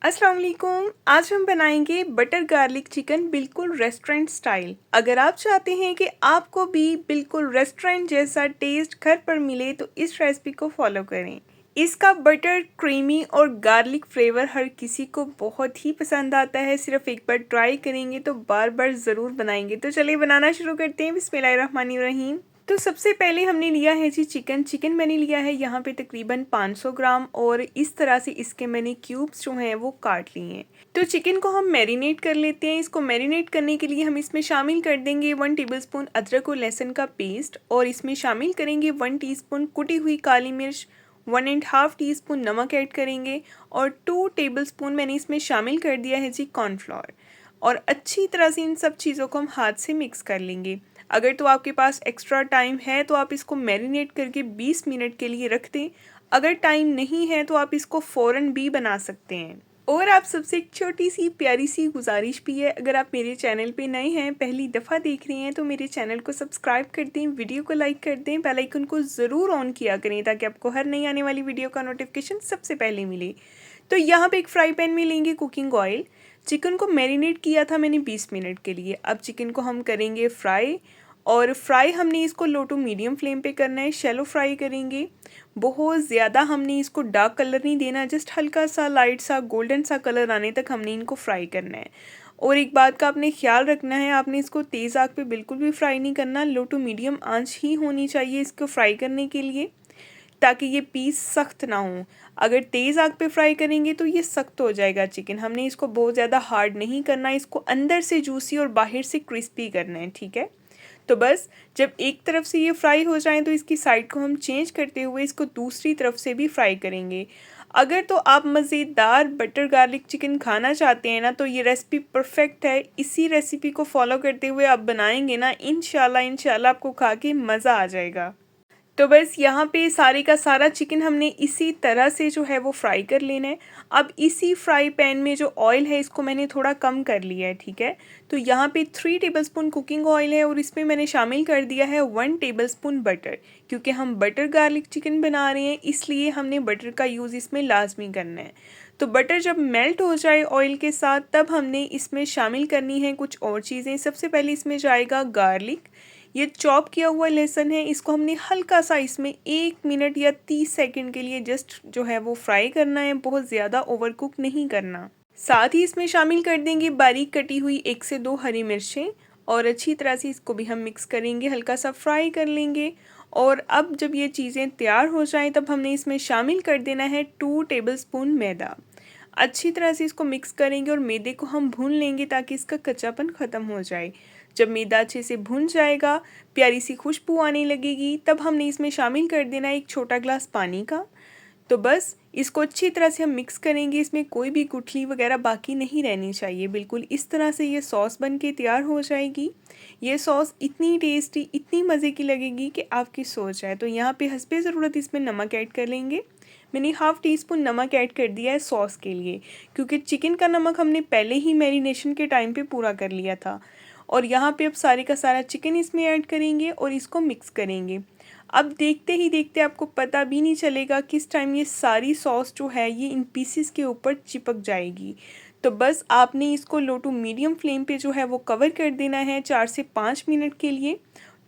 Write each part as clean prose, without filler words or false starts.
अस्सलाम वालेकुम। आज हम बनाएंगे बटर गार्लिक चिकन बिल्कुल रेस्टोरेंट स्टाइल। अगर आप चाहते हैं कि आपको भी बिल्कुल रेस्टोरेंट जैसा टेस्ट घर पर मिले तो इस रेसिपी को फॉलो करें। इसका बटर क्रीमी और गार्लिक फ्लेवर हर किसी को बहुत ही पसंद आता है। सिर्फ एक बार ट्राई करेंगे तो बार बार ज़रूर बनाएंगे। तो चलिए बनाना शुरू करते हैं। बिस्मिल्लाहिर्रहमानिर्रहीम। तो सबसे पहले हमने लिया है जी चिकन मैंने लिया है यहाँ पे तकरीबन 500 ग्राम और इस तरह से इसके मैंने क्यूब्स जो हैं वो काट लिए हैं। तो चिकन को हम मैरिनेट कर लेते हैं। इसको मैरिनेट करने के लिए हम इसमें शामिल कर देंगे 1 टेबलस्पून अदरक और लहसुन का पेस्ट और इसमें शामिल करेंगे 1 टीस्पून कुटी हुई काली मिर्च, 1.5 टीस्पून नमक ऐड करेंगे और 2 टेबलस्पून मैंने इसमें शामिल कर दिया है जी कॉर्नफ्लोर। और अच्छी तरह से इन सब चीज़ों को हम हाथ से मिक्स कर लेंगे। अगर तो आपके पास एक्स्ट्रा टाइम है तो आप इसको मैरिनेट करके 20 मिनट के लिए रख दें। अगर टाइम नहीं है तो आप इसको फ़ौरन भी बना सकते हैं। और आप सबसे एक छोटी सी प्यारी सी गुजारिश भी है, अगर आप मेरे चैनल पे नए हैं, पहली दफ़ा देख रहे हैं तो मेरे चैनल को सब्सक्राइब कर दें, वीडियो को लाइक कर दें, बेल आइकन को ज़रूर ऑन किया करें ताकि आपको हर नई आने वाली वीडियो का नोटिफिकेशन सबसे पहले मिले। तो यहाँ पे एक फ्राई पैन में लेंगे कुकिंग ऑयल। चिकन को मैरिनेट किया था मैंने 20 मिनट के लिए। अब चिकन को हम करेंगे फ्राई और फ्राई हमने इसको लो टू मीडियम फ्लेम पे करना है। शैलो फ्राई करेंगे। बहुत ज़्यादा हमने इसको डार्क कलर नहीं देना, जस्ट हल्का सा लाइट सा गोल्डन सा कलर आने तक हमने इनको फ्राई करना है। और एक बात का आपने ख्याल रखना है, आपने इसको तेज़ आग पे बिल्कुल भी फ्राई नहीं करना। लो टू मीडियम आंच ही होनी चाहिए इसको फ्राई करने के लिए, ताकि ये पीस सख्त ना हो। अगर तेज़ आग पे फ्राई करेंगे तो ये सख्त हो जाएगा चिकन। हमने इसको बहुत ज़्यादा हार्ड नहीं करना, इसको अंदर से जूसी और बाहर से क्रिस्पी करना है, ठीक है। तो बस जब एक तरफ से ये फ्राई हो जाए तो इसकी साइड को हम चेंज करते हुए इसको दूसरी तरफ से भी फ्राई करेंगे। अगर तो आप मज़ेदार बटर गार्लिक चिकन खाना चाहते हैं ना तो ये रेसिपी परफेक्ट है। इसी रेसिपी को फॉलो करते हुए आप बनाएंगे ना, इंशाल्लाह आपको खा के मज़ा आ जाएगा। तो बस यहाँ पे सारे का सारा चिकन हमने इसी तरह से जो है वो फ्राई कर लेना है। अब इसी फ्राई पैन में जो ऑयल है इसको मैंने थोड़ा कम कर लिया है, ठीक है। तो यहाँ पे 3 टेबलस्पून कुकिंग ऑयल है और इसमें मैंने शामिल कर दिया है 1 टेबलस्पून बटर। क्योंकि हम बटर गार्लिक चिकन बना रहे हैं इसलिए हमने बटर का यूज़ इसमें लाजमी करना है। तो बटर जब मेल्ट हो जाए ऑयल के साथ तब हमने इसमें शामिल करनी है कुछ और चीज़ें। सबसे पहले इसमें जाएगा गार्लिक। ये चॉप किया हुआ लहसुन है, इसको हमने हल्का सा इसमें 1 मिनट या 30 सेकंड के लिए जस्ट जो है वो फ्राई करना है, बहुत ज़्यादा ओवर कुक नहीं करना। साथ ही इसमें शामिल कर देंगे बारीक कटी हुई 1 से 2 हरी मिर्चें और अच्छी तरह से इसको भी हम मिक्स करेंगे, हल्का सा फ्राई कर लेंगे। और अब जब ये चीज़ें तैयार हो जाएं तब हमने इसमें शामिल कर देना है 2 टेबलस्पून मैदा। अच्छी तरह से इसको मिक्स करेंगे और मैदे को हम भून लेंगे ताकि इसका कच्चापन ख़त्म हो जाए। जब मैदा अच्छे से भुन जाएगा, प्यारी सी खुशबू आने लगेगी, तब हमने इसमें शामिल कर देना है 1 छोटा ग्लास पानी का। तो बस इसको अच्छी तरह से हम मिक्स करेंगे। इसमें कोई भी गुठली वगैरह बाकी नहीं रहनी चाहिए। बिल्कुल इस तरह से ये सॉस बन के तैयार हो जाएगी। ये सॉस इतनी टेस्टी, इतनी मज़े की लगेगी कि आपकी सोच है। तो यहाँ पे हस्बे ज़रूरत इसमें नमक ऐड कर लेंगे। मैंने 1/2 टीस्पून नमक ऐड कर दिया है सॉस के लिए, क्योंकि चिकन का नमक हमने पहले ही मैरिनेशन के टाइम पे पूरा कर लिया था। और यहाँ पे अब सारे का सारा चिकन इसमें ऐड करेंगे और इसको मिक्स करेंगे। अब देखते ही देखते आपको पता भी नहीं चलेगा किस टाइम ये सारी सॉस जो है ये इन पीसेस के ऊपर चिपक जाएगी। तो बस आपने इसको लो टू मीडियम फ्लेम पे जो है वो कवर कर देना है 4 से 5 मिनट के लिए।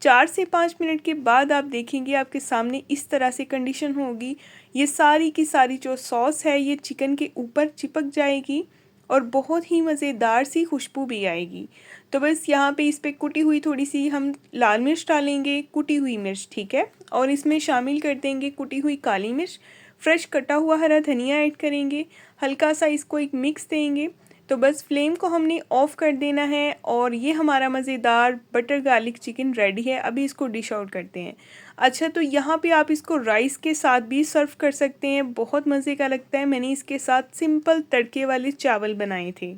4 से 5 मिनट के बाद आप देखेंगे आपके सामने इस तरह से कंडीशन होगी। ये सारी की सारी जो सॉस है ये चिकन के ऊपर चिपक जाएगी और बहुत ही मज़ेदार सी खुशबू भी आएगी। तो बस यहाँ पे इस पे कुटी हुई थोड़ी सी हम लाल मिर्च डालेंगे, कुटी हुई मिर्च, ठीक है। और इसमें शामिल कर देंगे कुटी हुई काली मिर्च, फ्रेश कटा हुआ हरा धनिया ऐड करेंगे, हल्का सा इसको एक मिक्स देंगे। तो बस फ्लेम को हमने ऑफ़ कर देना है और ये हमारा मज़ेदार बटर गार्लिक चिकन रेडी है। अभी इसको डिश आउट करते हैं। अच्छा, तो यहाँ पे आप इसको राइस के साथ भी सर्व कर सकते हैं, बहुत मज़े का लगता है। मैंने इसके साथ सिंपल तड़के वाले चावल बनाए थे।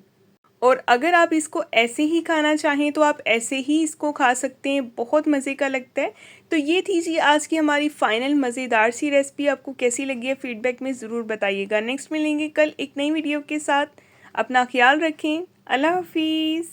और अगर आप इसको ऐसे ही खाना चाहें तो आप ऐसे ही इसको खा सकते हैं, बहुत मज़े का लगता है। तो ये थी जी आज की हमारी फाइनल मज़ेदार सी रेसिपी। आपको कैसी लगी है फीडबैक में ज़रूर बताइएगा। नेक्स्ट मिलेंगे कल एक नई वीडियो के साथ। अपना ख्याल रखें। अल्लाह हाफिज़।